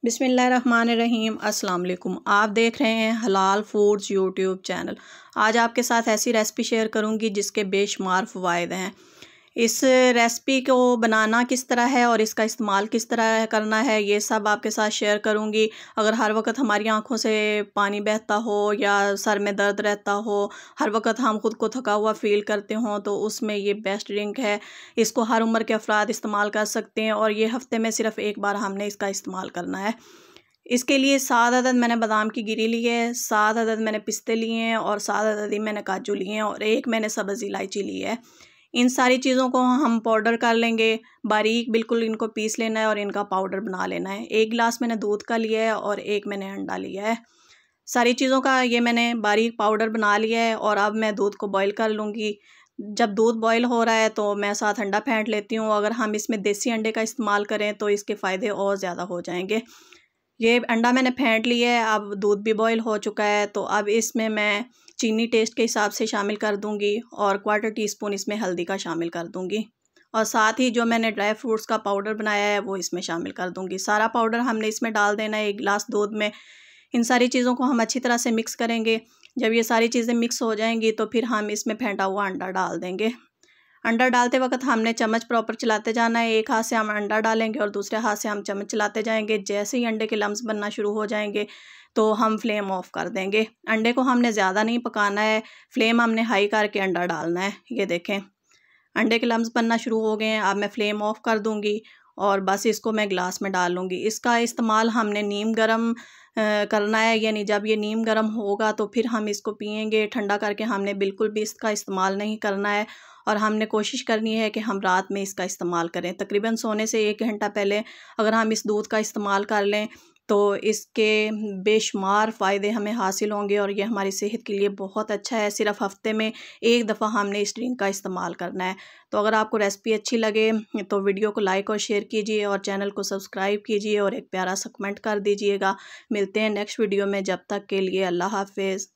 बिस्मिल्लाहिर्रहमानिर्रहीम। अस्सलाम वालेकुम। आप देख रहे हैं हलाल फूड्स यूट्यूब चैनल। आज आपके साथ ऐसी रेसिपी शेयर करूंगी जिसके बेशुमार फ़वाइद हैं। इस रेसिपी को बनाना किस तरह है और इसका इस्तेमाल किस तरह करना है, ये सब आपके साथ शेयर करूंगी। अगर हर वक्त हमारी आंखों से पानी बहता हो या सर में दर्द रहता हो, हर वक्त हम ख़ुद को थका हुआ फ़ील करते हों, तो उसमें ये बेस्ट ड्रिंक है। इसको हर उम्र के अफराद इस्तेमाल कर सकते हैं और ये हफ़्ते में सिर्फ़ एक बार हमने इसका इस्तेमाल करना है। इसके लिए 7 अदद मैंने बादाम की गिरी ली है, 7 अदद मैंने पिस्ते लिए हैं और 7 अदद ही मैंने काजू लिए हैं और एक मैंने सब्ज़ इलायची ली है। इन सारी चीज़ों को हम पाउडर कर लेंगे, बारीक बिल्कुल इनको पीस लेना है और इनका पाउडर बना लेना है। 1 गिलास मैंने दूध का लिया है और एक मैंने अंडा लिया है। सारी चीज़ों का ये मैंने बारीक पाउडर बना लिया है और अब मैं दूध को बॉईल कर लूँगी। जब दूध बॉईल हो रहा है तो मैं साथ अंडा फेंट लेती हूँ। अगर हम इसमें देसी अंडे का इस्तेमाल करें तो इसके फ़ायदे और ज़्यादा हो जाएंगे। ये अंडा मैंने फेंट लिया है, अब दूध भी बॉईल हो चुका है, तो अब इसमें मैं चीनी टेस्ट के हिसाब से शामिल कर दूंगी और 1/4 टीस्पून इसमें हल्दी का शामिल कर दूंगी और साथ ही जो मैंने ड्राई फ्रूट्स का पाउडर बनाया है वो इसमें शामिल कर दूंगी। सारा पाउडर हमने इसमें डाल देना है 1 गिलास दूध में। इन सारी चीज़ों को हम अच्छी तरह से मिक्स करेंगे। जब ये सारी चीज़ें मिक्स हो जाएंगी तो फिर हम इसमें फेंटा हुआ अंडा डाल देंगे। अंडा डालते वक्त हमने चम्मच प्रॉपर चलाते जाना है। एक हाथ से हम अंडा डालेंगे और दूसरे हाथ से हम चम्मच चलाते जाएंगे। जैसे ही अंडे के लम्स बनना शुरू हो जाएंगे तो हम फ्लेम ऑफ कर देंगे। अंडे को हमने ज़्यादा नहीं पकाना है, फ्लेम हमने हाई करके अंडा डालना है। ये देखें अंडे के लम्स बनना शुरू हो गए हैं। अब मैं फ्लेम ऑफ कर दूंगी और बस इसको मैं गिलास में डाल लूँगी। इसका इस्तेमाल हमने नीम गरम करना है, यानी जब ये नीम गरम होगा तो फिर हम इसको पियेंगे। ठंडा करके हमने बिल्कुल भी इसका इस्तेमाल नहीं करना है और हमने कोशिश करनी है कि हम रात में इसका इस्तेमाल करें। तकरीबन सोने से 1 घंटा पहले अगर हम इस दूध का इस्तेमाल कर लें तो इसके बेशुमार फ़ायदे हमें हासिल होंगे और ये हमारी सेहत के लिए बहुत अच्छा है। सिर्फ़ हफ़्ते में 1 दफ़ा हमने इस ड्रिंक का इस्तेमाल करना है। तो अगर आपको रेसिपी अच्छी लगे तो वीडियो को लाइक और शेयर कीजिए और चैनल को सब्सक्राइब कीजिए और एक प्यारा सा कमेंट कर दीजिएगा। मिलते हैं नेक्स्ट वीडियो में, जब तक के लिए अल्लाह हाफ़िज़।